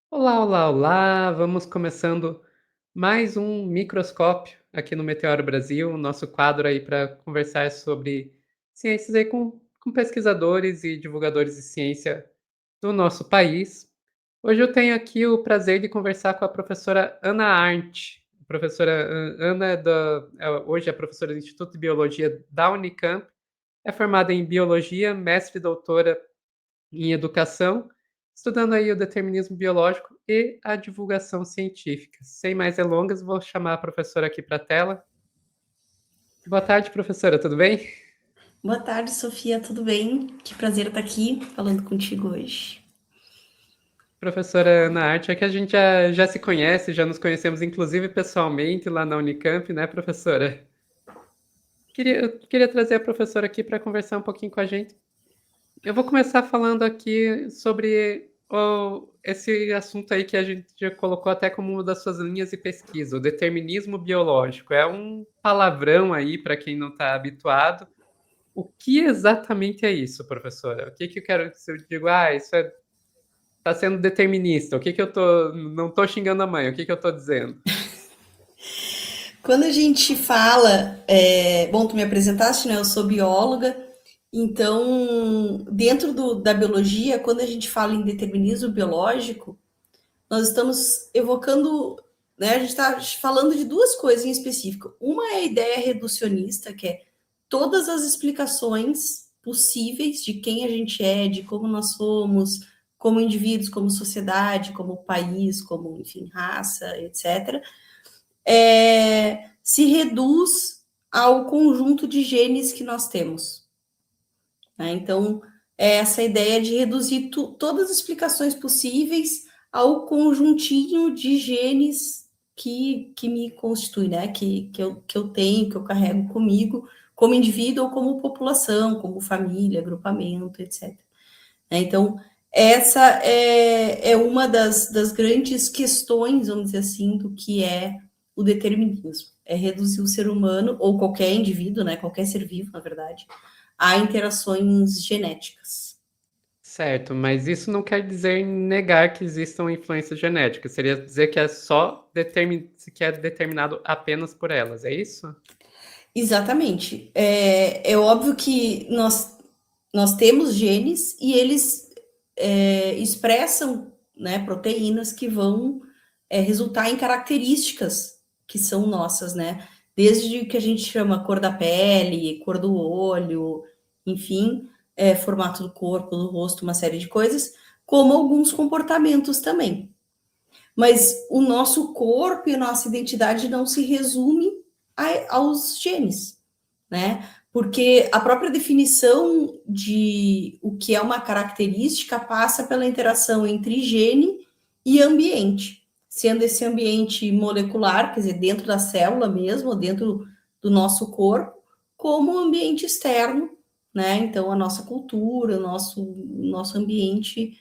Olá, olá, olá! Vamos começando mais um microscópio aqui no Meteoro Brasil, nosso quadro aí para conversar sobre ciências aí com pesquisadores e divulgadores de ciência do nosso país. Hoje eu tenho aqui o prazer de conversar com a professora Ana Arndt. A professora Ana hoje é professora do Instituto de Biologia da Unicamp, é formada em Biologia, mestre e doutora em educação, estudando aí o determinismo biológico e a divulgação científica. Sem mais delongas, vou chamar a professora aqui para a tela. Boa tarde, professora, tudo bem? Boa tarde, Sofia, tudo bem? Que prazer estar aqui falando contigo hoje. Professora Ana Arte, é que a gente já se conhece, já nos conhecemos inclusive pessoalmente lá na Unicamp, né, professora? Eu queria trazer a professora aqui para conversar um pouquinho com a gente. Eu vou começar falando aqui sobre esse assunto aí que a gente já colocou até como uma das suas linhas de pesquisa, o determinismo biológico. É um palavrão aí para quem não está habituado. O que exatamente é isso, professora? O que que eu quero que eu digo? Isso tá sendo determinista. O que que eu tô, não tô xingando a mãe? O que que eu tô dizendo? Quando a gente fala, bom, tu me apresentaste, né? Eu sou bióloga, então, dentro da biologia, quando a gente fala em determinismo biológico, nós estamos evocando, né? A gente está falando de duas coisas em específico. Uma é a ideia reducionista, que é todas as explicações possíveis de quem a gente é, de como nós somos, como indivíduos, como sociedade, como país, como, enfim, raça, etc., se reduz ao conjunto de genes que nós temos. Né? Então, é essa ideia de reduzir todas as explicações possíveis ao conjuntinho de genes que me constitui, né? Que eu tenho, que eu carrego comigo, como indivíduo ou como população, como família, agrupamento, etc. Então, essa é uma das grandes questões, vamos dizer assim, do que é o determinismo. É reduzir o ser humano, ou qualquer indivíduo, né, qualquer ser vivo, na verdade, a interações genéticas. Certo, mas isso não quer dizer negar que existam influências genéticas. Seria dizer que que é determinado apenas por elas, é isso? Exatamente. É óbvio que nós temos genes e eles expressam, né, proteínas que vão resultar em características que são nossas, né? Desde o que a gente chama cor da pele, cor do olho, enfim, formato do corpo, do rosto, uma série de coisas, como alguns comportamentos também. Mas o nosso corpo e a nossa identidade não se resume aos genes, né? Porque a própria definição de o que é uma característica passa pela interação entre gene e ambiente, sendo esse ambiente molecular, quer dizer, dentro da célula mesmo, dentro do nosso corpo, como ambiente externo, né? Então, a nossa cultura, o nosso ambiente,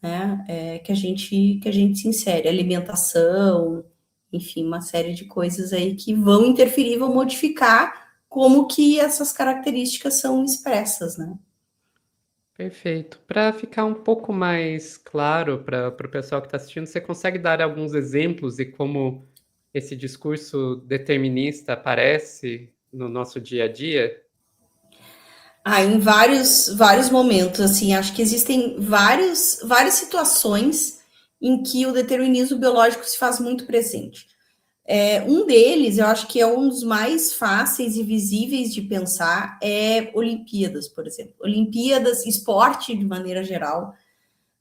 né? Que a gente se insere, alimentação, enfim, uma série de coisas aí que vão interferir, vão modificar como que essas características são expressas, né? Perfeito. Para ficar um pouco mais claro para o pessoal que está assistindo, você consegue dar alguns exemplos de como esse discurso determinista aparece no nosso dia a dia? Em vários momentos, assim, acho que existem várias situações em que o determinismo biológico se faz muito presente. Um deles, eu acho que é um dos mais fáceis e visíveis de pensar, é Olimpíadas, por exemplo. Olimpíadas, esporte de maneira geral.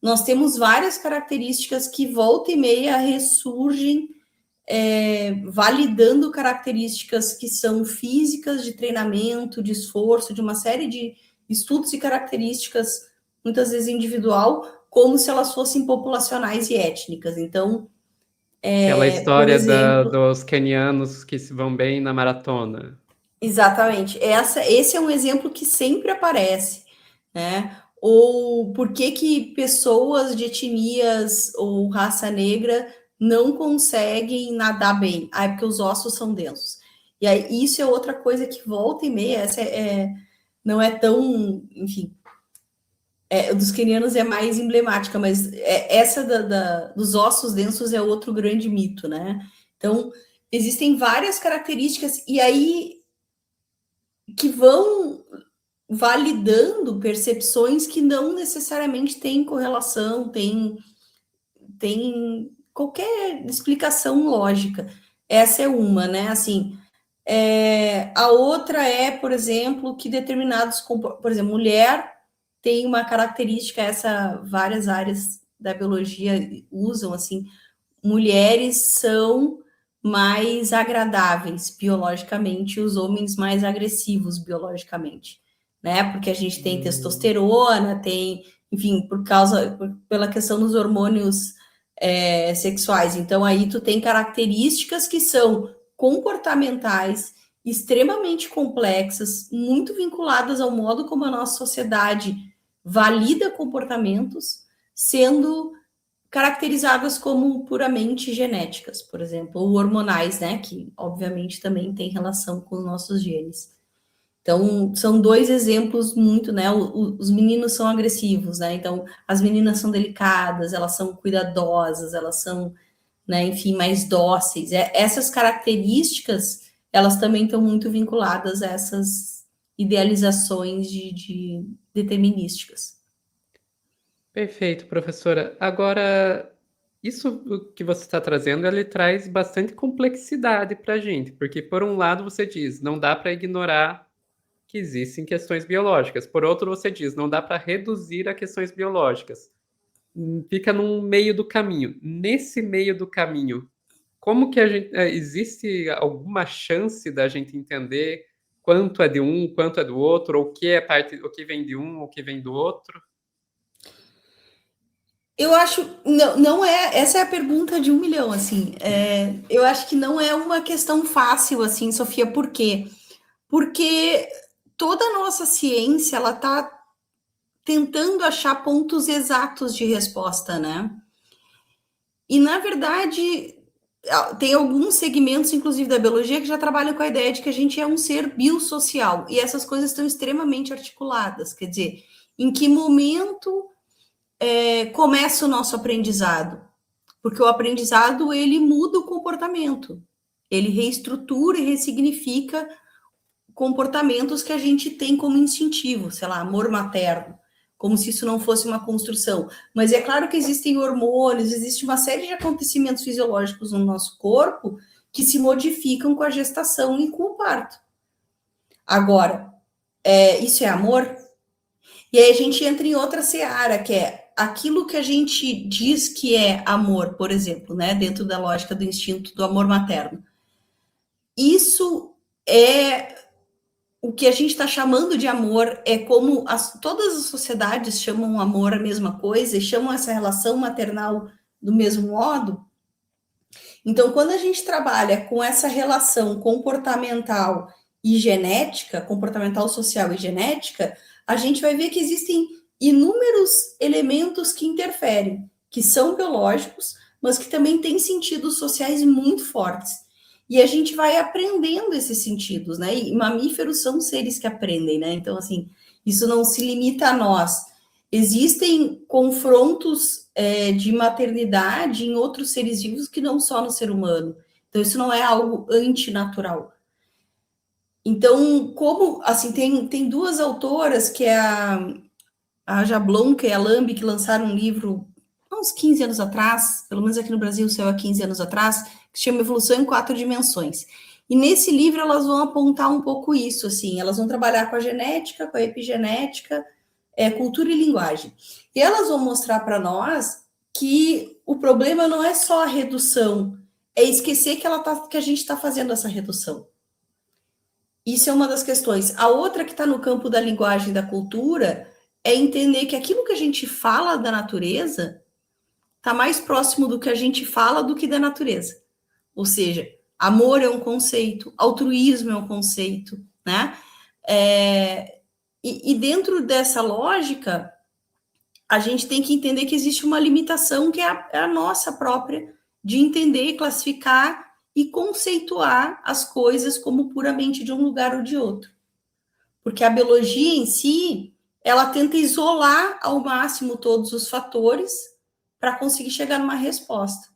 Nós temos várias características que volta e meia ressurgem, validando características que são físicas, de treinamento, de esforço, de uma série de estudos e características, muitas vezes individual, como se elas fossem populacionais e étnicas. Então, Aquela por história exemplo, dos quenianos que se vão bem na maratona. exatamente. Esse é um exemplo que sempre aparece, né? Ou por que que pessoas de etnias ou raça negra não conseguem nadar bem? É porque os ossos são densos. E aí, isso é outra coisa que volta e meia, não é tão, enfim, Dos quenianos é mais emblemática, mas essa dos ossos densos é outro grande mito, né? Então, existem várias características, e aí que vão validando percepções que não necessariamente têm correlação, tem qualquer explicação lógica. Essa é uma, né? Assim, a outra é, por exemplo, que determinados, por exemplo, mulher tem uma característica, essa várias áreas da biologia usam assim, mulheres são mais agradáveis biologicamente, os homens mais agressivos biologicamente, né? Porque a gente tem testosterona, tem, enfim, pela questão dos hormônios sexuais. Então aí tu tem características que são comportamentais extremamente complexas, muito vinculadas ao modo como a nossa sociedade valida comportamentos, sendo caracterizadas como puramente genéticas, por exemplo, ou hormonais, né, que obviamente também tem relação com os nossos genes. Então, são dois exemplos muito, né, os meninos são agressivos, né, então as meninas são delicadas, elas são cuidadosas, elas são, né, enfim, mais dóceis. Essas características, elas também estão muito vinculadas a essas idealizações de determinísticas. Perfeito, professora. Agora, isso que você está trazendo, ele traz bastante complexidade para a gente, porque por um lado você diz, não dá para ignorar que existem questões biológicas. Por outro, você diz, não dá para reduzir a questões biológicas. Fica num meio do caminho. Nesse meio do caminho, como que a gente, existe alguma chance da gente entender quanto é de um, quanto é do outro, ou o que é parte, o que vem de um, o que vem do outro? Eu acho, não é, essa é a pergunta de 1 milhão, assim, eu acho que não é uma questão fácil, assim, Sofia, por quê? Porque toda a nossa ciência, ela está tentando achar pontos exatos de resposta, né? E, na verdade, tem alguns segmentos, inclusive da biologia, que já trabalham com a ideia de que a gente é um ser biosocial, e essas coisas estão extremamente articuladas, quer dizer, em que momento começa o nosso aprendizado? Porque o aprendizado, ele muda o comportamento, ele reestrutura e ressignifica comportamentos que a gente tem como instintivo, sei lá, amor materno, como se isso não fosse uma construção. Mas é claro que existem hormônios, existe uma série de acontecimentos fisiológicos no nosso corpo que se modificam com a gestação e com o parto. Agora, isso é amor? E aí a gente entra em outra seara, que é aquilo que a gente diz que é amor, por exemplo, né, dentro da lógica do instinto do amor materno. Isso é o que a gente está chamando de amor, é como todas as sociedades chamam amor a mesma coisa e chamam essa relação maternal do mesmo modo. Então, quando a gente trabalha com essa relação comportamental e genética, comportamental, social e genética, a gente vai ver que existem inúmeros elementos que interferem, que são biológicos, mas que também têm sentidos sociais muito fortes. E a gente vai aprendendo esses sentidos, né? E mamíferos são seres que aprendem, né? Então, assim, isso não se limita a nós. Existem confrontos de maternidade em outros seres vivos que não só no ser humano. Então, isso não é algo antinatural. Então, como, assim, tem duas autoras, que é a Jablonka e a Lambi, que lançaram um livro há uns 15 anos atrás, pelo menos aqui no Brasil saiu há 15 anos atrás, que se chama Evolução em 4 Dimensões. E nesse livro elas vão apontar um pouco isso, assim, elas vão trabalhar com a genética, com a epigenética, cultura e linguagem. E elas vão mostrar para nós que o problema não é só a redução, é esquecer que a gente está fazendo essa redução. Isso é uma das questões. A outra que está no campo da linguagem e da cultura é entender que aquilo que a gente fala da natureza está mais próximo do que a gente fala do que da natureza. Ou seja, amor é um conceito, altruísmo é um conceito, né? E dentro dessa lógica, a gente tem que entender que existe uma limitação que é a nossa própria, de entender, classificar e conceituar as coisas como puramente de um lugar ou de outro. Porque a biologia em si, ela tenta isolar ao máximo todos os fatores para conseguir chegar numa resposta.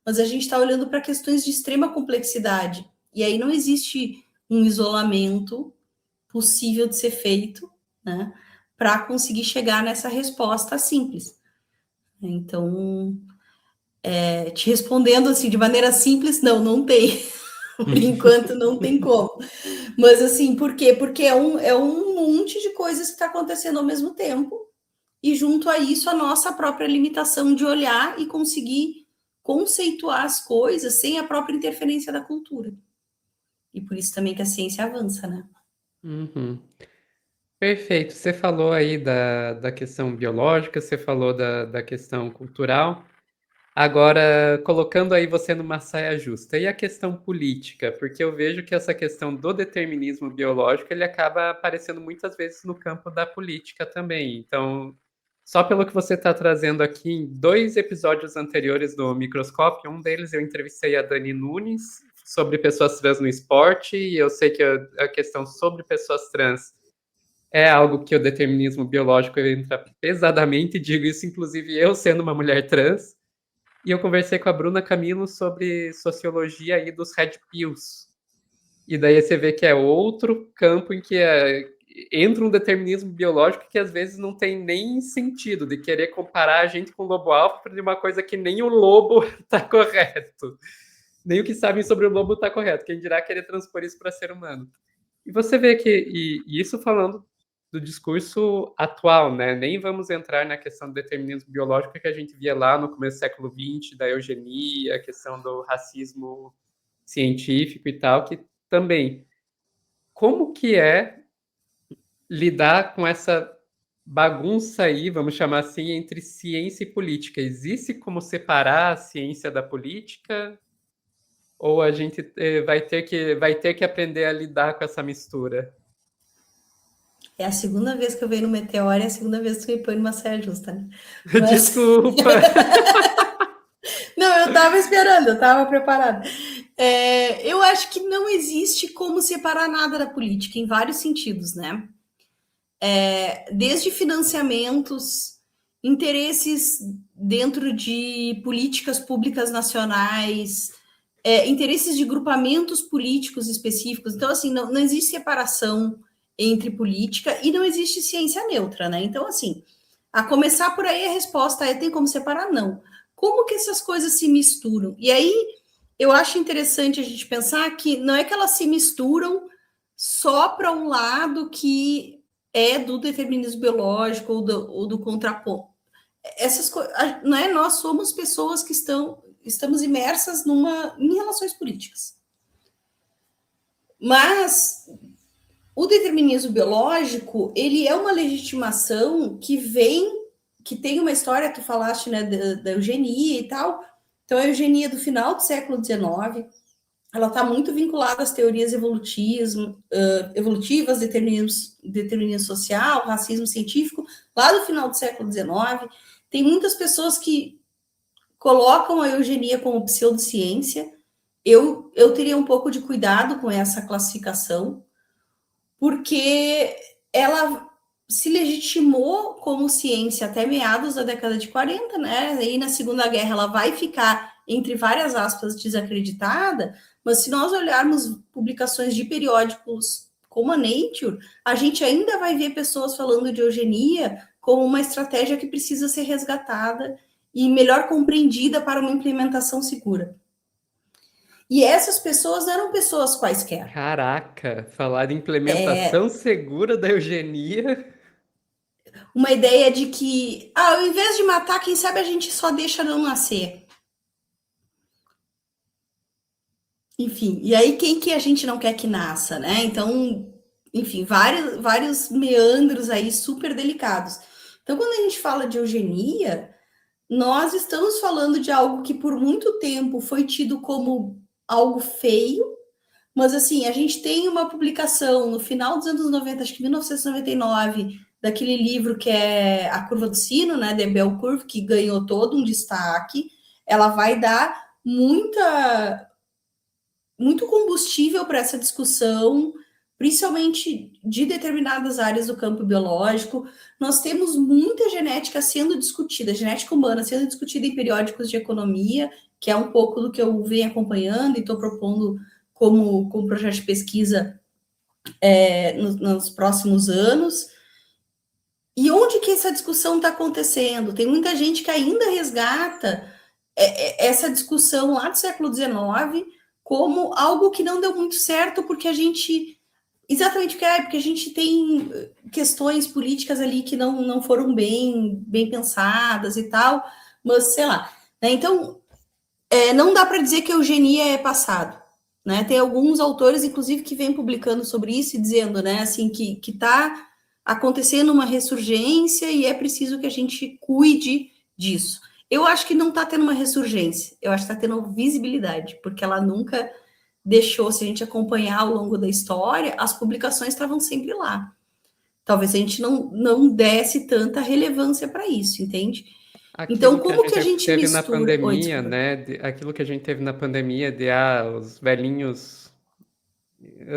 Mas a gente está olhando para questões de extrema complexidade, e aí não existe um isolamento possível de ser feito, né, para conseguir chegar nessa resposta simples. Então, te respondendo assim de maneira simples, não tem. Por enquanto não tem como. Mas assim, por quê? Porque é um monte de coisas que está acontecendo ao mesmo tempo, e junto a isso a nossa própria limitação de olhar e conseguir conceituar as coisas sem a própria interferência da cultura. E por isso também que a ciência avança, né? Uhum. Perfeito. Você falou aí da questão biológica, você falou da questão cultural. Agora, colocando aí você numa saia justa, e a questão política? Porque eu vejo que essa questão do determinismo biológico, ele acaba aparecendo muitas vezes no campo da política também. Então, só pelo que você está trazendo aqui, em 2 episódios anteriores do Microscópio, um deles eu entrevistei a Dani Nunes sobre pessoas trans no esporte, e eu sei que a questão sobre pessoas trans é algo que o determinismo biológico entra pesadamente, digo isso inclusive eu sendo uma mulher trans. E eu conversei com a Bruna Camilo sobre sociologia aí dos red pills. E daí você vê que é outro campo em que entra um determinismo biológico que às vezes não tem nem sentido, de querer comparar a gente com o lobo alfa de uma coisa que nem o lobo está correto. Nem o que sabem sobre o lobo está correto. Quem dirá querer transpor isso para ser humano. E você vê que, e isso falando do discurso atual, né? Nem vamos entrar na questão do determinismo biológico que a gente via lá no começo do século XX, da eugenia, a questão do racismo científico e tal, que também. Como que é lidar com essa bagunça aí, vamos chamar assim, entre ciência e política? Existe como separar a ciência da política? Ou a gente vai ter que aprender a lidar com essa mistura? É a segunda vez que eu venho no Meteoro e é a segunda vez que eu me põe numa saia justa, né? Mas... Desculpa. Não, eu estava esperando, eu estava preparada. Eu acho que não existe como separar nada da política, em vários sentidos, né? Desde financiamentos, interesses dentro de políticas públicas nacionais, interesses de grupamentos políticos específicos. Então, assim, não existe separação entre política e não existe ciência neutra, né? Então, assim, a começar por aí a resposta é: tem como separar? Não. Como que essas coisas se misturam? E aí eu acho interessante a gente pensar que não é que elas se misturam só para um lado que é do determinismo biológico ou do contraponto. Essas coisas, não é? Nós somos pessoas que estamos imersas em relações políticas. Mas o determinismo biológico, ele é uma legitimação que tem uma história, tu falaste, né, da eugenia e tal. Então, a eugenia do final do século XIX, ela está muito vinculada às teorias evolutivas, determinismo social, racismo científico, lá do final do século XIX. Tem muitas pessoas que colocam a eugenia como pseudociência. Eu teria um pouco de cuidado com essa classificação, porque ela se legitimou como ciência até meados da década de 40, né? E na Segunda Guerra ela vai ficar, entre várias aspas, desacreditada, mas se nós olharmos publicações de periódicos como a Nature, a gente ainda vai ver pessoas falando de eugenia como uma estratégia que precisa ser resgatada e melhor compreendida para uma implementação segura. E essas pessoas não eram pessoas quaisquer. Caraca, falar de implementação segura da eugenia. Uma ideia de que, ao invés de matar, quem sabe a gente só deixa não nascer. Enfim, e aí quem que a gente não quer que nasça, né? Então, enfim, vários meandros aí super delicados. Então, quando a gente fala de eugenia, nós estamos falando de algo que por muito tempo foi tido como algo feio, mas assim, a gente tem uma publicação no final dos anos 90, acho que 1999, daquele livro que é A Curva do Sino, né, The Bell Curve, que ganhou todo um destaque. Ela vai dar muito combustível para essa discussão, principalmente de determinadas áreas do campo biológico. Nós temos muita genética sendo discutida, genética humana sendo discutida em periódicos de economia, que é um pouco do que eu venho acompanhando e estou propondo como projeto de pesquisa nos próximos anos. E onde que essa discussão está acontecendo? Tem muita gente que ainda resgata essa discussão lá do século XIX como algo que não deu muito certo, porque a gente... Exatamente, porque a gente tem questões políticas ali que não foram bem pensadas e tal, mas sei lá. Né? Então, não dá para dizer que a eugenia é passado. Né? Tem alguns autores, inclusive, que vêm publicando sobre isso e dizendo, né, assim, que está acontecendo uma ressurgência e é preciso que a gente cuide disso. Eu acho que não está tendo uma ressurgência, eu acho que está tendo visibilidade, porque ela nunca deixou, se a gente acompanhar ao longo da história, as publicações estavam sempre lá. Talvez a gente não desse tanta relevância para isso, entende? Então, Aquilo que a como que a gente gente teve na mistura... Oi, pandemia, desculpa. né? Aquilo que a gente teve na pandemia de os velhinhos.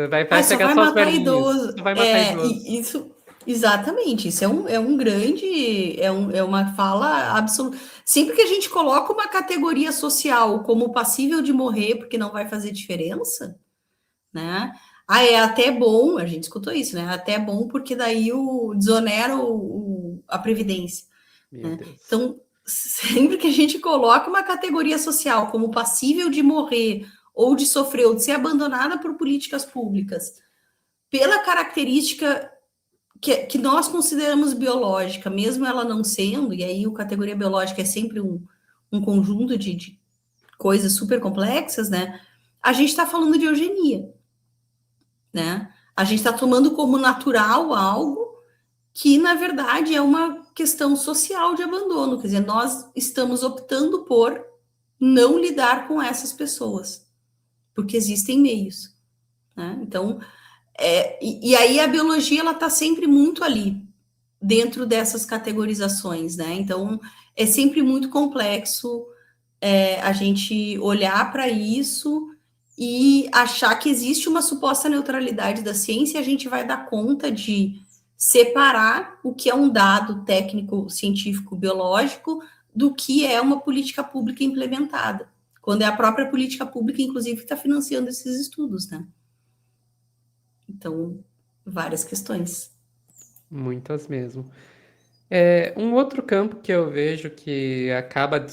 Vai Só pegar vai só os matar velhinhos, idoso. só vai matar idoso. Isso, exatamente. Isso é um grande, é uma fala absoluta. Sempre que a gente coloca uma categoria social como passível de morrer porque não vai fazer diferença, né? É até bom, a gente escutou isso, né? Até bom porque daí desonera a previdência, Meu né? Deus. Então, sempre que a gente coloca uma categoria social como passível de morrer ou de sofrer ou de ser abandonada por políticas públicas, pela característica que nós consideramos biológica, mesmo ela não sendo, e aí a categoria biológica é sempre um conjunto de coisas super complexas, né? A gente está falando de eugenia, né? A gente está tomando como natural algo que, na verdade, é uma questão social de abandono. Quer dizer, nós estamos optando por não lidar com essas pessoas, porque existem meios, né? Então, e aí a biologia, ela está sempre muito ali, dentro dessas categorizações, né? Então, é sempre muito complexo a gente olhar para isso e achar que existe uma suposta neutralidade da ciência, e a gente vai dar conta de separar o que é um dado técnico, científico, biológico do que é uma política pública implementada, quando é a própria política pública, inclusive, que está financiando esses estudos, né? Então, várias questões. Muitas mesmo. Um outro campo que eu vejo que acaba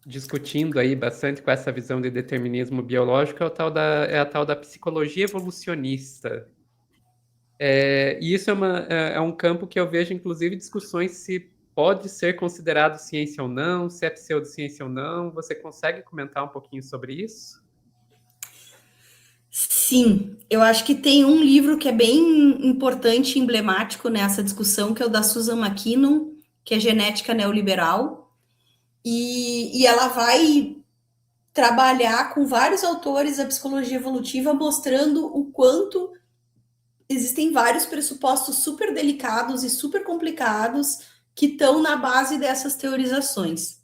discutindo aí bastante com essa visão de determinismo biológico é a tal da psicologia evolucionista. E isso é um campo que eu vejo, inclusive, discussões se pode ser considerado ciência ou não, se é pseudociência ou não. Você consegue comentar um pouquinho sobre isso? Sim, eu acho que tem um livro que é bem importante e emblemático nessa discussão, que é o da Susan McKinnon, que é Genética Neoliberal, e ela vai trabalhar com vários autores da psicologia evolutiva, mostrando o quanto existem vários pressupostos super delicados e super complicados que estão na base dessas teorizações.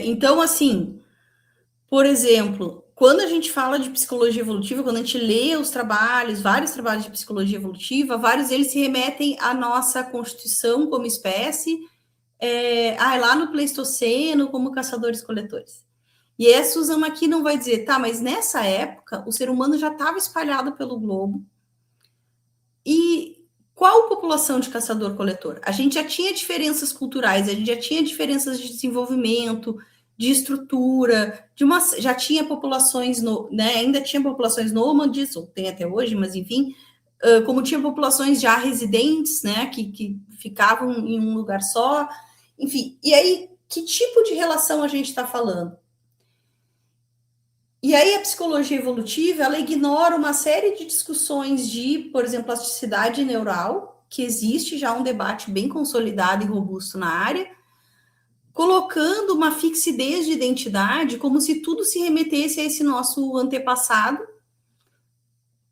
Então, assim, por exemplo, quando a gente fala de psicologia evolutiva, quando a gente lê os trabalhos, vários trabalhos de psicologia evolutiva, vários deles se remetem à nossa constituição como espécie, lá no Pleistoceno, como caçadores-coletores. E a Susan McKinnon vai dizer, tá, mas nessa época o ser humano já estava espalhado pelo globo. E qual população de caçador-coletor? A gente já tinha diferenças culturais, a gente já tinha diferenças de desenvolvimento, de estrutura, já tinha populações, né, ainda tinha populações nômades, ou tem até hoje, mas enfim, como tinha populações já residentes, né, que ficavam em um lugar só, enfim. E aí, que tipo de relação a gente está falando? E aí a psicologia evolutiva, ela ignora uma série de discussões de, por exemplo, plasticidade neural, que existe já um debate bem consolidado e robusto na área, colocando uma fixidez de identidade como se tudo se remetesse a esse nosso antepassado,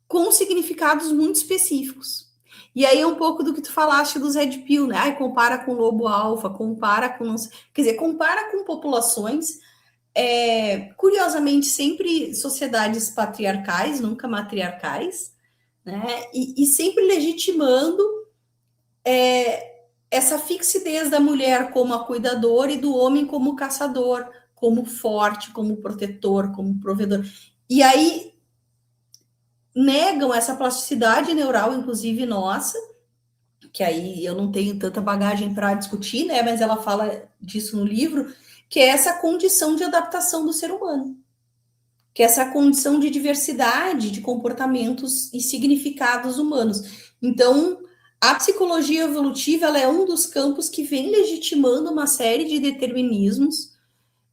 com significados muito específicos. E aí é um pouco do que tu falaste dos Red Pill, né? Compara com lobo alfa, compara com... Quer dizer, compara com populações curiosamente, sempre sociedades patriarcais, nunca matriarcais, né? E sempre legitimando essa fixidez da mulher como a cuidadora e do homem como caçador, como forte, como protetor, como provedor. E aí negam essa plasticidade neural, inclusive nossa, que aí eu não tenho tanta bagagem para discutir, né? Mas ela fala disso no livro, que é essa condição de adaptação do ser humano, que é essa condição de diversidade de comportamentos e significados humanos. Então, a psicologia evolutiva ela é um dos campos que vem legitimando uma série de determinismos,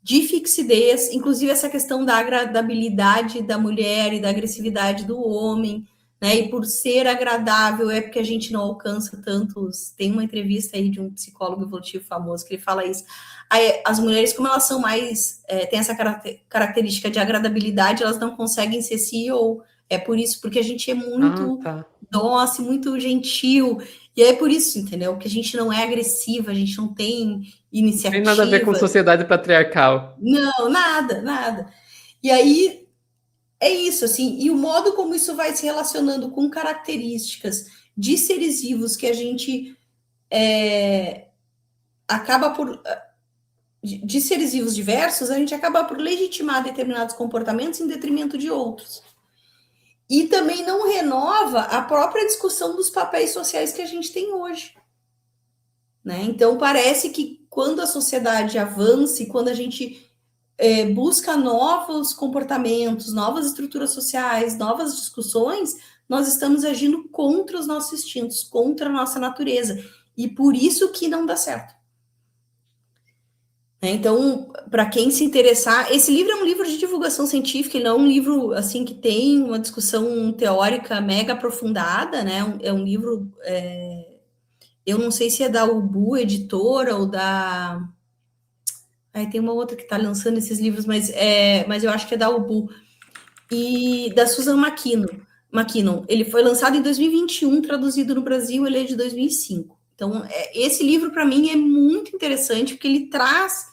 de fixidez, inclusive essa questão da agradabilidade da mulher e da agressividade do homem, né? E por ser agradável é porque a gente não alcança tantos. Tem uma entrevista aí de um psicólogo evolutivo famoso que ele fala isso. Aí, as mulheres, como elas são mais, têm essa característica de agradabilidade, elas não conseguem ser CEO. É por isso, porque a gente é Ah, muito tá. doce, muito gentil. E é por isso, entendeu? Que a gente não é agressiva, a gente não tem Não tem nada a ver com iniciativa. sociedade patriarcal. Não, nada, nada. E aí é isso, assim, e o modo como isso vai se relacionando com características de seres vivos que a gente acaba por. De seres vivos diversos, a gente acaba por legitimar determinados comportamentos em detrimento de outros. E também não renova a própria discussão dos papéis sociais que a gente tem hoje. Né? Então, parece que quando a sociedade avança e quando a gente busca novos comportamentos, novas estruturas sociais, novas discussões, nós estamos agindo contra os nossos instintos, contra a nossa natureza. E por isso que não dá certo. Então, para quem se interessar, esse livro é um livro de divulgação científica, ele não é um livro assim que tem uma discussão teórica mega aprofundada, né? É um livro, eu não sei se é da Ubu Editora ou da. Aí tem uma outra que está lançando esses livros, mas eu acho que é da Ubu. E da Susan McKinnon. Ele foi lançado em 2021, traduzido no Brasil, ele é de 2005. Então, esse livro, para mim, é muito interessante, porque ele traz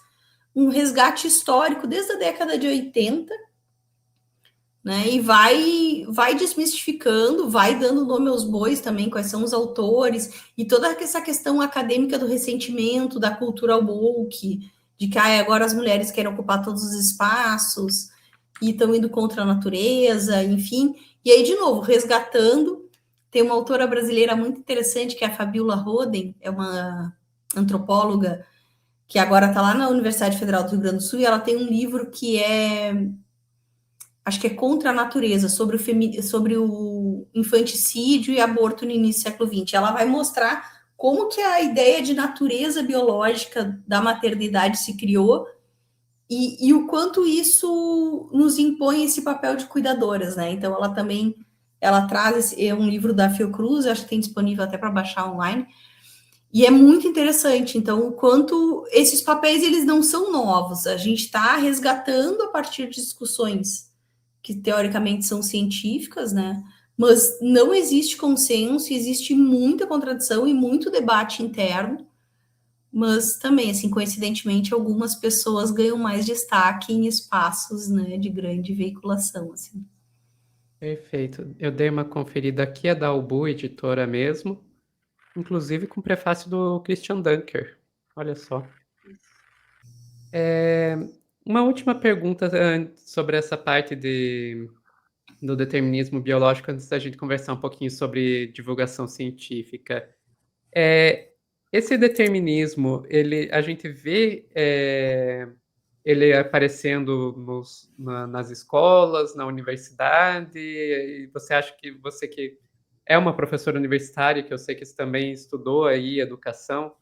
um resgate histórico desde a década de 80, né? E vai desmistificando, vai dando nome aos bois também, quais são os autores, e toda essa questão acadêmica do ressentimento, da cultura woke, de que agora as mulheres querem ocupar todos os espaços, e estão indo contra a natureza, enfim. E aí, de novo, resgatando, tem uma autora brasileira muito interessante, que é a Fabiola Roden, é uma antropóloga, que agora está lá na Universidade Federal do Rio Grande do Sul, e ela tem um livro que acho que é Contra a Natureza, sobre o infanticídio e aborto no início do século XX. Ela vai mostrar como que a ideia de natureza biológica da maternidade se criou e o quanto isso nos impõe esse papel de cuidadoras, né? Então, ela traz um livro da Fiocruz, acho que tem disponível até para baixar online, e é muito interessante. Então, o quanto esses papéis eles não são novos, a gente está resgatando a partir de discussões que teoricamente são científicas, né? Mas não existe consenso, existe muita contradição e muito debate interno. Mas também, assim, coincidentemente, algumas pessoas ganham mais destaque em espaços, né, de grande veiculação, assim. Perfeito. Eu dei uma conferida aqui, é da Ubu Editora mesmo, inclusive com prefácio do Christian Dunker. Olha só. Uma última pergunta sobre essa parte do determinismo biológico, antes da gente conversar um pouquinho sobre divulgação científica. Esse determinismo, a gente vê ele aparecendo nas escolas, na universidade, e você acha que você que é uma professora universitária, que eu sei que você também estudou aí educação,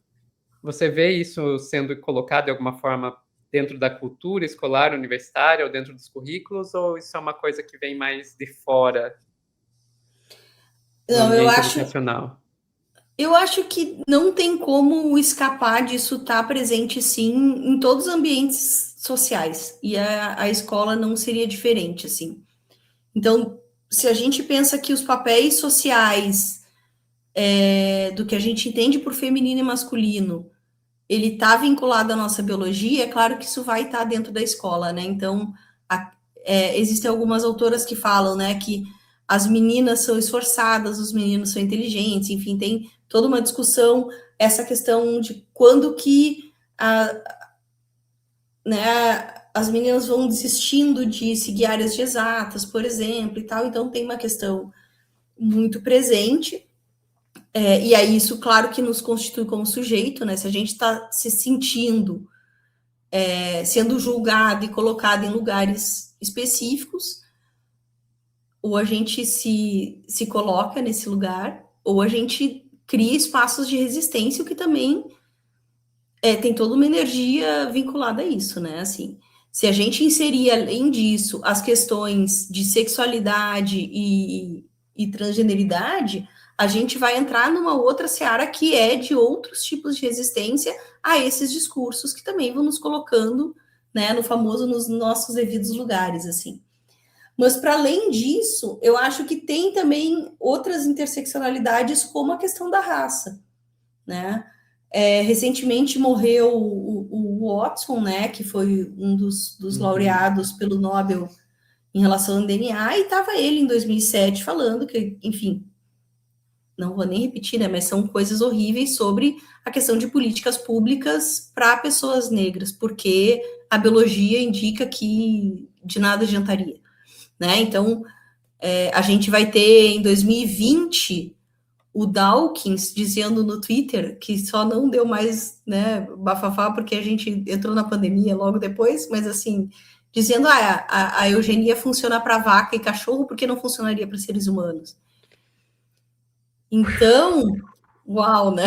você vê isso sendo colocado de alguma forma dentro da cultura escolar universitária ou dentro dos currículos, ou isso é uma coisa que vem mais de fora do Não, eu ambiente acho, educacional? eu acho que não tem como escapar disso estar presente, sim, em todos os ambientes sociais. E a escola não seria diferente, assim. Então, se a gente pensa que os papéis sociais do que a gente entende por feminino e masculino ele está vinculado à nossa biologia, é claro que isso vai estar dentro da escola, né? Então, existem algumas autoras que falam, né, que as meninas são esforçadas, os meninos são inteligentes, enfim, tem toda uma discussão, essa questão de quando que né, as meninas vão desistindo de seguir áreas de exatas, por exemplo, e tal, então tem uma questão muito presente, e aí isso, claro, que nos constitui como sujeito, né, se a gente está se sentindo sendo julgado e colocado em lugares específicos, ou a gente se coloca nesse lugar, ou a gente cria espaços de resistência, o que também tem toda uma energia vinculada a isso, né? Assim, se a gente inserir, além disso, as questões de sexualidade e transgeneridade, a gente vai entrar numa outra seara que é de outros tipos de resistência a esses discursos que também vão nos colocando, né, no famoso, nos nossos devidos lugares, assim. Mas, para além disso, eu acho que tem também outras interseccionalidades, como a questão da raça, né? Recentemente morreu o Watson, né, que foi um dos laureados pelo Nobel em relação ao DNA, e estava ele em 2007 falando que, enfim, não vou nem repetir, né, mas são coisas horríveis sobre a questão de políticas públicas para pessoas negras, porque a biologia indica que de nada adiantaria, né? Então, a gente vai ter em 2020 o Dawkins dizendo no Twitter que só não deu mais, né, bafafá porque a gente entrou na pandemia logo depois, mas assim, dizendo a eugenia funciona para vaca e cachorro porque não funcionaria para seres humanos. Então, uau, né?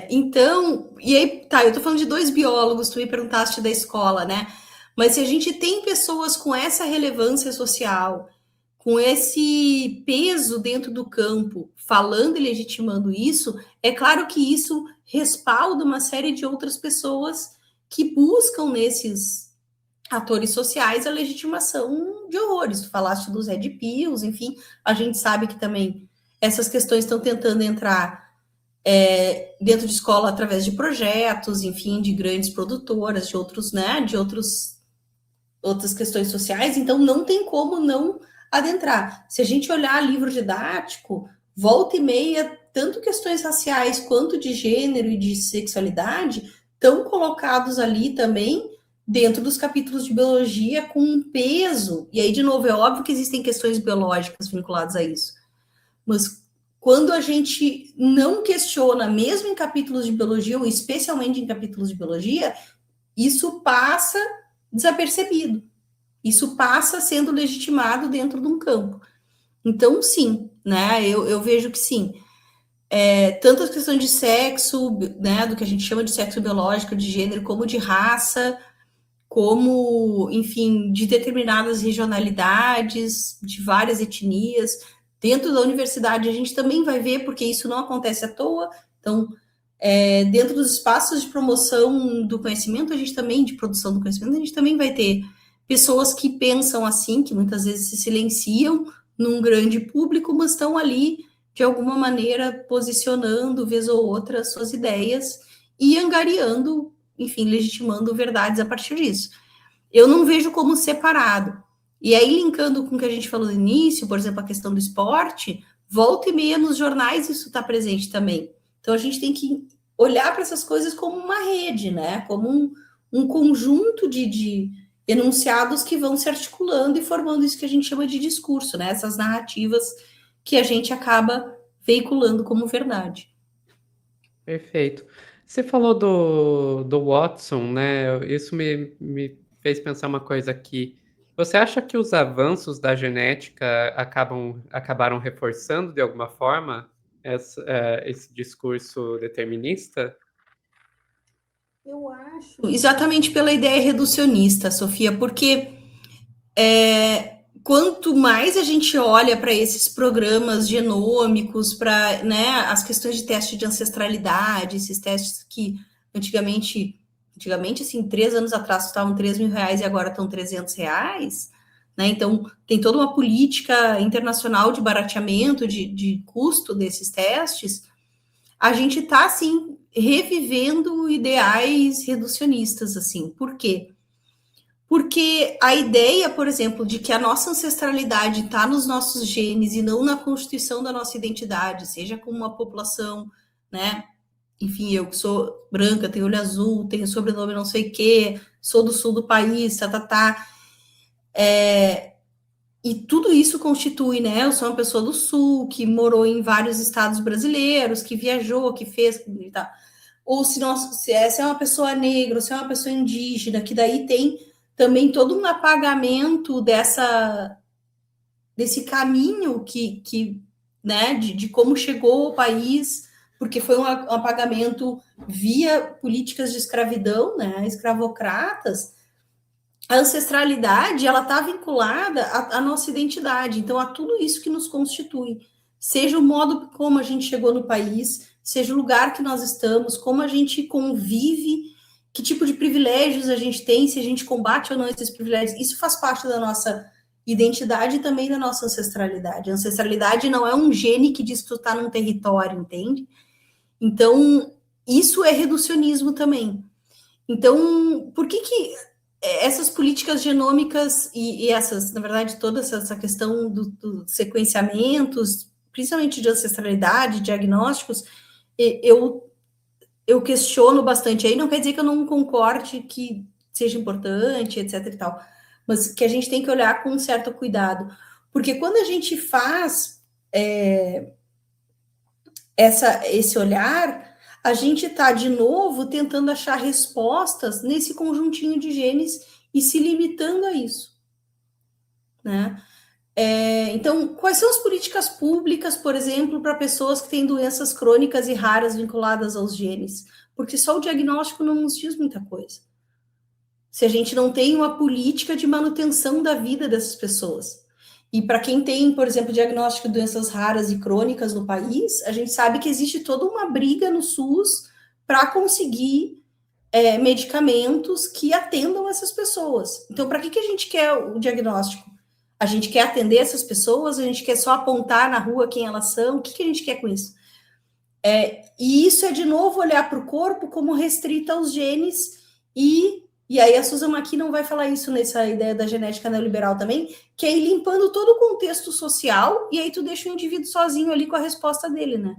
Então, e aí, tá, eu tô falando de 2 biólogos, tu me perguntaste da escola, né? Mas se a gente tem pessoas com essa relevância social, com esse peso dentro do campo, falando e legitimando isso, é claro que isso respalda uma série de outras pessoas que buscam nesses atores sociais a legitimação de horrores. Tu falaste dos Red Pills, enfim, a gente sabe que também essas questões estão tentando entrar dentro de escola através de projetos, enfim, de grandes produtoras, de outros, né, de outras questões sociais, então não tem como não adentrar. Se a gente olhar livro didático, volta e meia, tanto questões raciais quanto de gênero e de sexualidade estão colocados ali também dentro dos capítulos de biologia com um peso. E aí, de novo, é óbvio que existem questões biológicas vinculadas a isso. Mas quando a gente não questiona, mesmo em capítulos de biologia, ou especialmente em capítulos de biologia, isso passa desapercebido. Isso passa sendo legitimado dentro de um campo. Então, sim, né? Eu vejo que sim. Tanto as questões de sexo, né, do que a gente chama de sexo biológico, de gênero, como de raça, como, enfim, de determinadas regionalidades, de várias etnias. Dentro da universidade, a gente também vai ver, porque isso não acontece à toa. Então, dentro dos espaços de promoção do conhecimento, a gente também, de produção do conhecimento, a gente também vai ter pessoas que pensam assim, que muitas vezes se silenciam num grande público, mas estão ali, de alguma maneira, posicionando, vez ou outra, suas ideias e angariando, enfim, legitimando verdades a partir disso. Eu não vejo como separado. E aí, linkando com o que a gente falou no início, por exemplo, a questão do esporte, volta e meia nos jornais isso está presente também. Então, a gente tem que olhar para essas coisas como uma rede, né? Como um conjunto de enunciados que vão se articulando e formando isso que a gente chama de discurso, né? Essas narrativas que a gente acaba veiculando como verdade. Perfeito. Você falou do Watson, né, isso me fez pensar uma coisa aqui. Você acha que os avanços da genética acabaram reforçando, de alguma forma, esse discurso determinista? Eu acho. Exatamente pela ideia reducionista, Sofia, porque quanto mais a gente olha para esses programas genômicos, para, né, as questões de teste de ancestralidade, esses testes que antigamente assim, 3 anos atrás custavam R$ 3.000 e agora estão R$ 300, né? Então, tem toda uma política internacional de barateamento de custo desses testes. a gente está, assim, revivendo ideais reducionistas, assim. Por quê? Porque a ideia, por exemplo, de que a nossa ancestralidade está nos nossos genes e não na constituição da nossa identidade, seja como uma população, né? Enfim, eu que sou branca, tenho olho azul, tenho sobrenome não sei o quê, sou do sul do país, tá. E tudo isso constitui, né? Eu sou uma pessoa do sul, que morou em vários estados brasileiros, que viajou, que fez, e tal. Ou se é uma pessoa negra, ou se é uma pessoa indígena, que daí tem também todo um apagamento desse caminho né, de como chegou o país, porque foi um apagamento via políticas de escravidão, né, escravocratas. A ancestralidade, ela está vinculada à nossa identidade, então a tudo isso que nos constitui, seja o modo como a gente chegou no país, seja o lugar que nós estamos, como a gente convive, que tipo de privilégios a gente tem, se a gente combate ou não esses privilégios, isso faz parte da nossa identidade e também da nossa ancestralidade. A ancestralidade não é um gene que diz que tu está num território, entende? Então, isso é reducionismo também. Então, por que essas políticas genômicas e essas, na verdade, toda essa questão do sequenciamentos, principalmente de ancestralidade, diagnósticos, eu questiono bastante. Aí não quer dizer que eu não concorde que seja importante, etc e tal, mas que a gente tem que olhar com um certo cuidado. Porque quando a gente faz esse olhar, a gente está, de novo, tentando achar respostas nesse conjuntinho de genes e se limitando a isso, né? Então, quais são as políticas públicas, por exemplo, para pessoas que têm doenças crônicas e raras vinculadas aos genes? Porque só o diagnóstico não nos diz muita coisa. Se a gente não tem uma política de manutenção da vida dessas pessoas. E para quem tem, por exemplo, diagnóstico de doenças raras e crônicas no país, a gente sabe que existe toda uma briga no SUS para conseguir medicamentos que atendam essas pessoas. Então, para que a gente quer o diagnóstico? A gente quer atender essas pessoas? A gente quer só apontar na rua quem elas são? O que a gente quer com isso? E isso é, de novo, olhar para o corpo como restrito aos genes e aí a Susan McKee não vai falar isso nessa ideia da genética neoliberal também, que é ir limpando todo o contexto social e aí tu deixa o indivíduo sozinho ali com a resposta dele, né?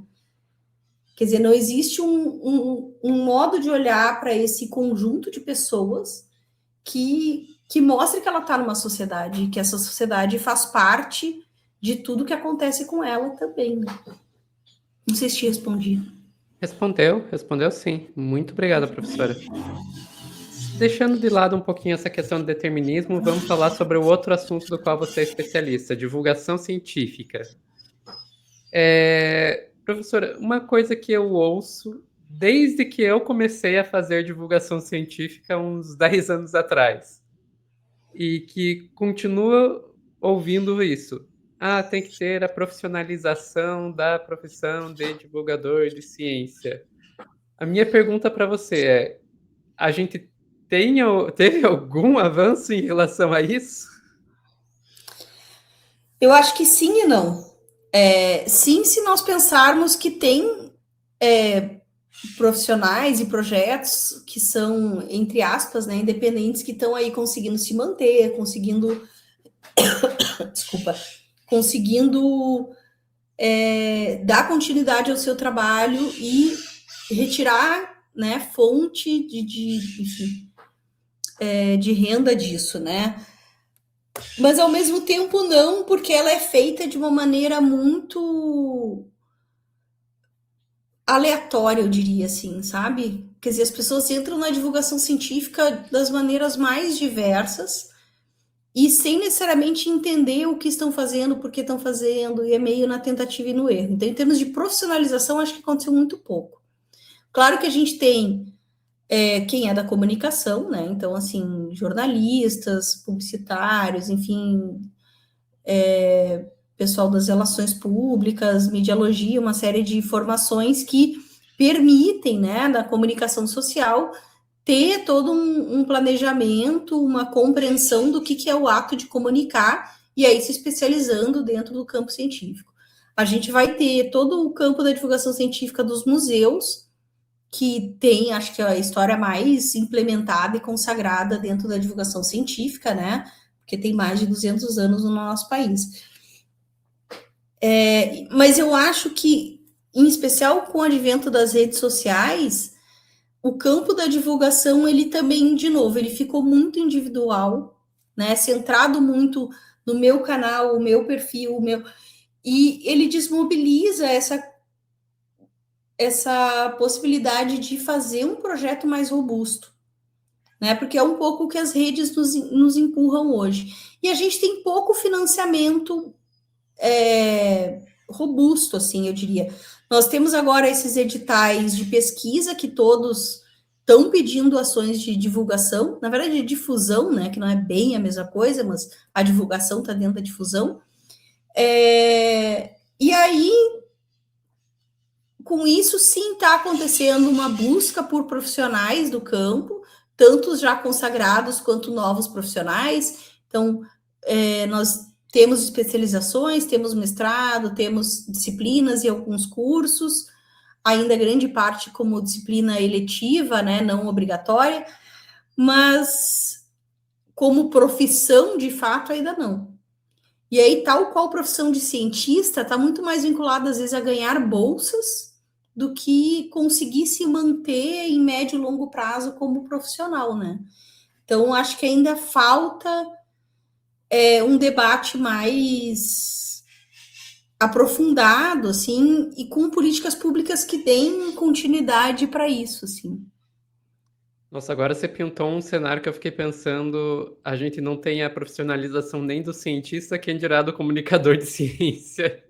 Quer dizer, não existe um modo de olhar para esse conjunto de pessoas que mostre que ela está numa sociedade, que essa sociedade faz parte de tudo que acontece com ela também. Né? Não sei se te respondi. Respondeu sim. Muito obrigada, professora. Deixando de lado um pouquinho essa questão do determinismo, vamos falar sobre o outro assunto do qual você é especialista, divulgação científica. Professora, uma coisa que eu ouço desde que eu comecei a fazer divulgação científica uns 10 anos atrás, e que continuo ouvindo isso. Tem que ter a profissionalização da profissão de divulgador de ciência. A minha pergunta para você é: a gente teve algum avanço em relação a isso? Eu acho que sim e não. Sim, se nós pensarmos que tem profissionais e projetos que são, entre aspas, né, independentes, que estão aí conseguindo se manter, conseguindo dar continuidade ao seu trabalho e retirar, né, fonte de renda disso, né? Mas ao mesmo tempo não, porque ela é feita de uma maneira muito aleatória, eu diria assim, sabe? Quer dizer, as pessoas entram na divulgação científica das maneiras mais diversas e sem necessariamente entender o que estão fazendo, por que estão fazendo, e é meio na tentativa e no erro. Então, em termos de profissionalização, acho que aconteceu muito pouco. Claro que a gente tem quem é da comunicação, né? Então, assim, jornalistas, publicitários, enfim, pessoal das relações públicas, mediologia, uma série de formações que permitem, né, da comunicação social, ter todo um planejamento, uma compreensão do que é o ato de comunicar, e aí se especializando dentro do campo científico. a gente vai ter todo o campo da divulgação científica dos museus, que tem, acho que a história mais implementada e consagrada dentro da divulgação científica, né? Porque tem mais de 200 anos no nosso país. Mas eu acho que, em especial com o advento das redes sociais, o campo da divulgação, ele também, de novo, ele ficou muito individual, né? Centrado muito no meu canal, o meu perfil, e ele desmobiliza essa possibilidade de fazer um projeto mais robusto, né? Porque é um pouco o que as redes nos empurram hoje. E a gente tem pouco financiamento robusto, assim, eu diria. Nós temos agora esses editais de pesquisa que todos estão pedindo ações de divulgação, na verdade, de difusão, né? Que não é bem a mesma coisa, mas a divulgação está dentro da difusão. E aí, com isso, sim, está acontecendo uma busca por profissionais do campo, tanto já consagrados quanto novos profissionais. Então, nós temos especializações, temos mestrado, temos disciplinas e alguns cursos, ainda grande parte como disciplina eletiva, né, não obrigatória, mas como profissão, de fato, ainda não. E aí, tal qual profissão de cientista, está muito mais vinculada, às vezes, a ganhar bolsas do que conseguir se manter em médio e longo prazo como profissional, né? Então, acho que ainda falta um debate mais aprofundado, assim, e com políticas públicas que deem continuidade para isso, assim. Nossa, agora você pintou um cenário que eu fiquei pensando, a gente não tem a profissionalização nem do cientista, quem dirá do comunicador de ciência.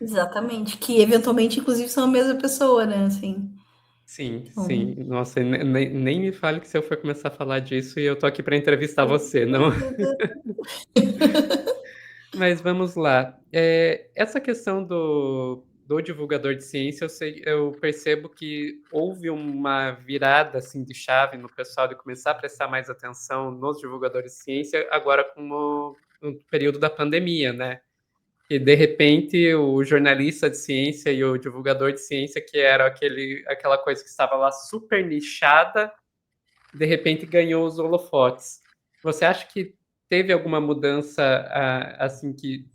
Exatamente, que eventualmente, inclusive, são a mesma pessoa, né, assim. Sim, sim. Então... Nossa, nem me fale que se eu for começar a falar disso e eu tô aqui para entrevistar você, não. Mas vamos lá. Essa questão do divulgador de ciência, eu percebo que houve uma virada assim, de chave no pessoal de começar a prestar mais atenção nos divulgadores de ciência, agora com no período da pandemia, né? E de repente o jornalista de ciência e o divulgador de ciência, que era aquela coisa que estava lá super nichada, de repente ganhou os holofotes. Você acha que teve alguma mudança assim que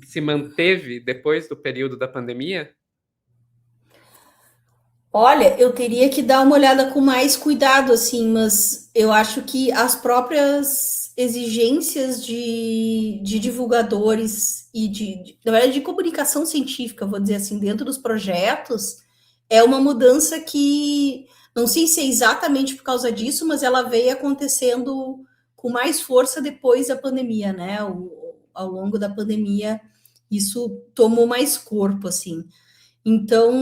se manteve depois do período da pandemia? Olha, eu teria que dar uma olhada com mais cuidado, assim, mas eu acho que as próprias exigências de divulgadores e na verdade, de comunicação científica, vou dizer assim, dentro dos projetos, é uma mudança que não sei se é exatamente por causa disso, mas ela veio acontecendo com mais força depois da pandemia, né? Ao longo da pandemia, isso tomou mais corpo, assim. Então,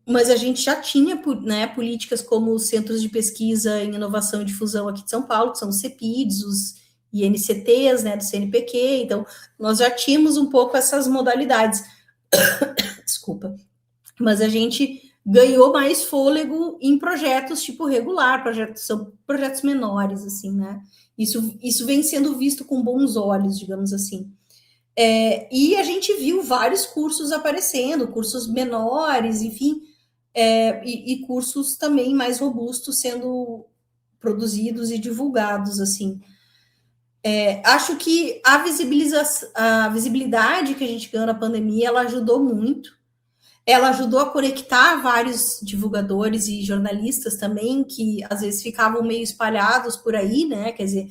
mas a gente já tinha, né, políticas como os Centros de Pesquisa em Inovação e Difusão aqui de São Paulo, que são os CEPIDs, os INCTs, né, do CNPq, então nós já tínhamos um pouco essas modalidades. Desculpa. Mas a gente ganhou mais fôlego em projetos tipo regular, são projetos menores, assim, né? Isso vem sendo visto com bons olhos, digamos assim. E a gente viu vários cursos aparecendo, cursos menores, enfim, e cursos também mais robustos sendo produzidos e divulgados, assim. Acho que a visibilidade que a gente ganhou na pandemia, ela ajudou muito. Ela ajudou a conectar vários divulgadores e jornalistas também, que às vezes ficavam meio espalhados por aí, né? Quer dizer,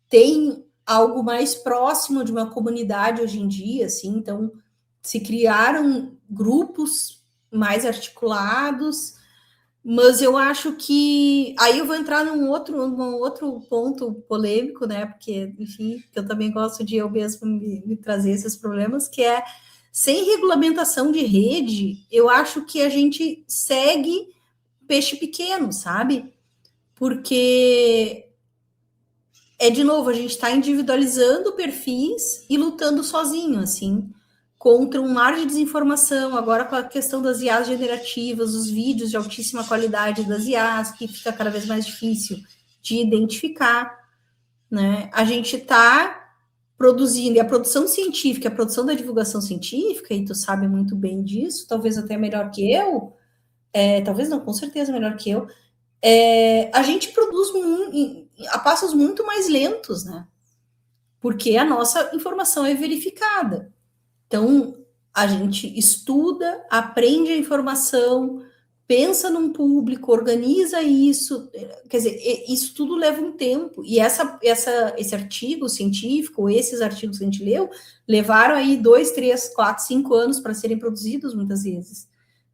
tem algo mais próximo de uma comunidade hoje em dia, assim, então se criaram grupos mais articulados, mas eu acho que aí eu vou entrar num outro ponto polêmico, né? Porque, enfim, eu também gosto de eu mesmo me trazer esses problemas, que é sem regulamentação de rede, eu acho que a gente segue peixe pequeno, sabe? Porque de novo, a gente está individualizando perfis e lutando sozinho, assim, contra um mar de desinformação. Agora, com a questão das IAs generativas, os vídeos de altíssima qualidade das IAs, que fica cada vez mais difícil de identificar, né? A gente está produzindo, e a produção científica, a produção da divulgação científica, e tu sabe muito bem disso, talvez até melhor que eu, talvez não, com certeza melhor que eu, a gente produz a passos muito mais lentos, né? Porque a nossa informação é verificada. Então, a gente estuda, aprende a informação, pensa num público, organiza isso, quer dizer, isso tudo leva um tempo, e esse artigo científico, esses artigos que a gente leu, levaram aí 2, 3, 4, 5 anos para serem produzidos, muitas vezes,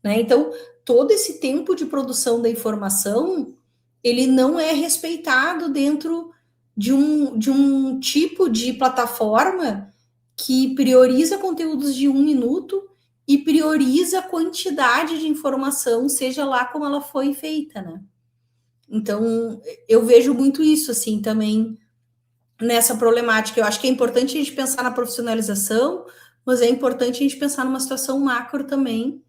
né? Então, todo esse tempo de produção da informação, ele não é respeitado dentro de um tipo de plataforma que prioriza conteúdos de 1 minuto e prioriza a quantidade de informação, seja lá como ela foi feita, né? Então, eu vejo muito isso, assim, também nessa problemática. Eu acho que é importante a gente pensar na profissionalização, mas é importante a gente pensar numa situação macro também,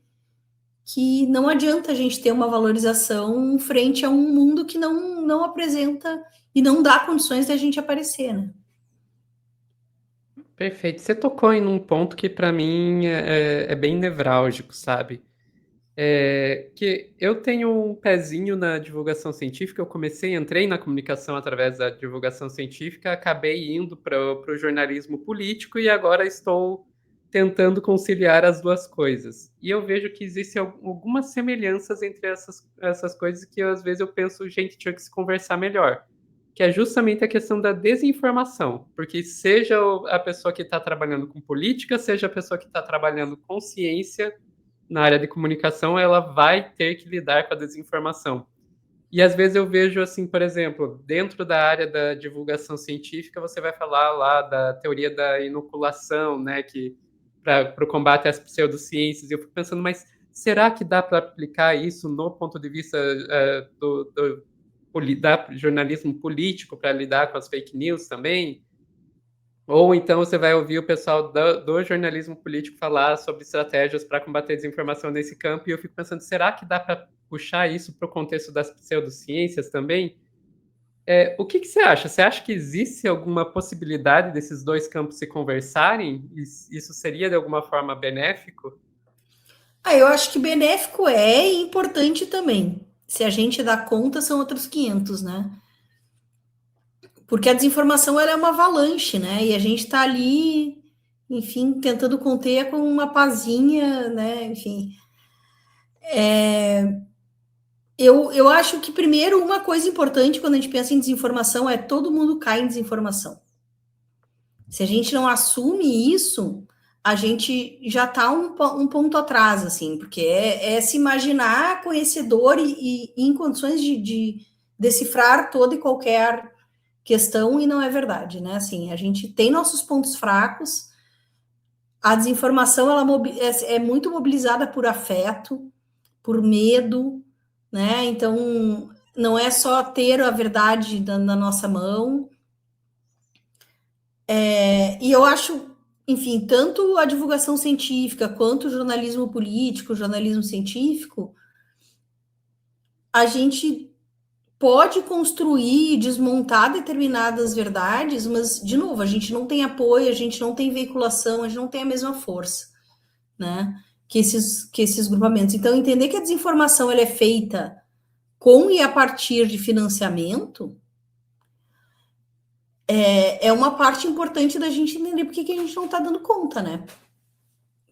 que não adianta a gente ter uma valorização frente a um mundo que não apresenta e não dá condições da gente aparecer, né? Perfeito. Você tocou em um ponto que para mim é bem nevrálgico, sabe? Que eu tenho um pezinho na divulgação científica, eu entrei na comunicação através da divulgação científica, acabei indo para o jornalismo político e agora estou tentando conciliar as duas coisas. E eu vejo que existem algumas semelhanças entre essas coisas que às vezes eu penso, gente, tinha que se conversar melhor. Que é justamente a questão da desinformação, porque seja a pessoa que está trabalhando com política, seja a pessoa que está trabalhando com ciência, na área de comunicação, ela vai ter que lidar com a desinformação. E às vezes eu vejo assim, por exemplo, dentro da área da divulgação científica, você vai falar lá da teoria da inoculação, né, que para o combate às pseudociências. E eu fico pensando, mas será que dá para aplicar isso no ponto de vista da jornalismo político para lidar com as fake news também? Ou então você vai ouvir o pessoal do jornalismo político falar sobre estratégias para combater a desinformação nesse campo, e eu fico pensando, será que dá para puxar isso para o contexto das pseudociências também? O que você acha? Você acha que existe alguma possibilidade desses dois campos se conversarem? Isso seria de alguma forma benéfico? Eu acho que benéfico e importante também. Se a gente dá conta, são outros 500, né? Porque a desinformação ela é uma avalanche, né? E a gente está ali, enfim, tentando conter com uma pazinha, né? Enfim. Eu acho que, primeiro, uma coisa importante quando a gente pensa em desinformação é todo mundo cai em desinformação. Se a gente não assume isso, a gente já está um ponto atrás, assim, porque é se imaginar conhecedor e em condições de decifrar toda e qualquer questão, e não é verdade, né? Assim, a gente tem nossos pontos fracos, a desinformação ela é muito mobilizada por afeto, por medo, né? Então, não é só ter a verdade na nossa mão. E eu acho, enfim, tanto a divulgação científica quanto o jornalismo político, o jornalismo científico, a gente pode construir e desmontar determinadas verdades, mas, de novo, a gente não tem apoio, a gente não tem veiculação, a gente não tem a mesma força, né? Que esses grupamentos. Então, entender que a desinformação ela é feita com e a partir de financiamento é uma parte importante da gente entender porque que a gente não está dando conta, né?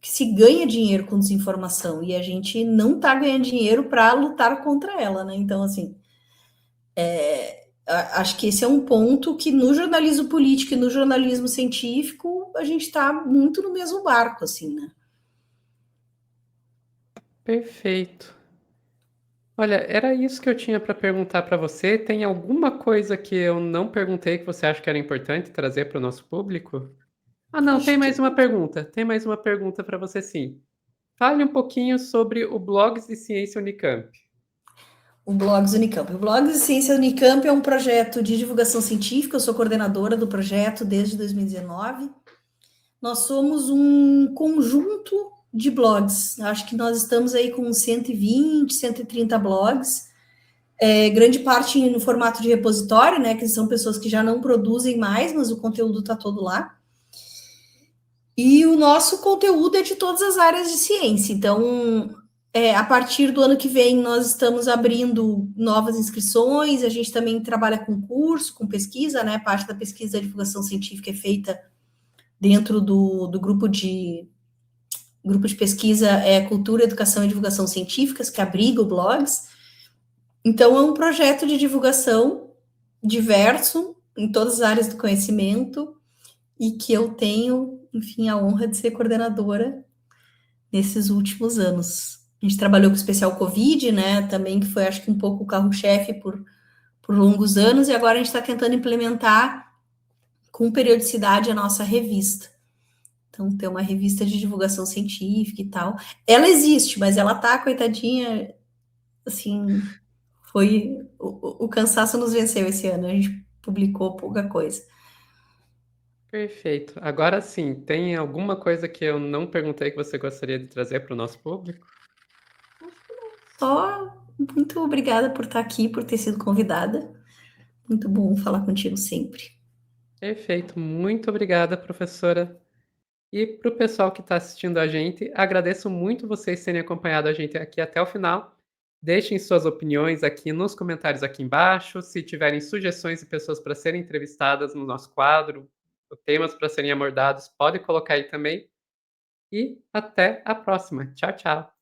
Que se ganha dinheiro com desinformação e a gente não está ganhando dinheiro para lutar contra ela, né? Então, assim, acho que esse é um ponto que no jornalismo político e no jornalismo científico a gente está muito no mesmo barco, assim, né? Perfeito. Olha, era isso que eu tinha para perguntar para você. Tem alguma coisa que eu não perguntei que você acha que era importante trazer para o nosso público? Ah, não, tem Acho mais que uma pergunta. Tem mais uma pergunta para você, sim. Fale um pouquinho sobre o Blogs de Ciência Unicamp. o Blogs Unicamp. O Blogs de Ciência Unicamp é um projeto de divulgação científica, eu sou coordenadora do projeto desde 2019. Nós somos um conjunto de blogs. Acho que nós estamos aí com 120, 130 blogs, grande parte no formato de repositório, né? Que são pessoas que já não produzem mais, mas o conteúdo está todo lá. E o nosso conteúdo é de todas as áreas de ciência. Então, a partir do ano que vem, nós estamos abrindo novas inscrições. A gente também trabalha com curso, com pesquisa, né? Parte da pesquisa da divulgação científica é feita dentro do grupo de pesquisa Cultura, Educação e Divulgação Científicas, que abriga o blogs. Então, é um projeto de divulgação diverso em todas as áreas do conhecimento e que eu tenho, enfim, a honra de ser coordenadora nesses últimos anos. A gente trabalhou com o especial Covid, né? Também que foi, acho que um pouco o carro-chefe por longos anos, e agora a gente está tentando implementar com periodicidade a nossa revista. Então, tem uma revista de divulgação científica e tal. Ela existe, mas ela tá, coitadinha, assim, foi. O cansaço nos venceu esse ano, a gente publicou pouca coisa. Perfeito. Agora sim, tem alguma coisa que eu não perguntei que você gostaria de trazer para o nosso público? Só muito obrigada por estar aqui, por ter sido convidada. Muito bom falar contigo sempre. Perfeito. Muito obrigada, professora. E para o pessoal que está assistindo a gente, agradeço muito vocês terem acompanhado a gente aqui até o final. Deixem suas opiniões aqui nos comentários aqui embaixo. Se tiverem sugestões de pessoas para serem entrevistadas no nosso quadro, ou temas para serem abordados, pode colocar aí também. E até a próxima. Tchau, tchau.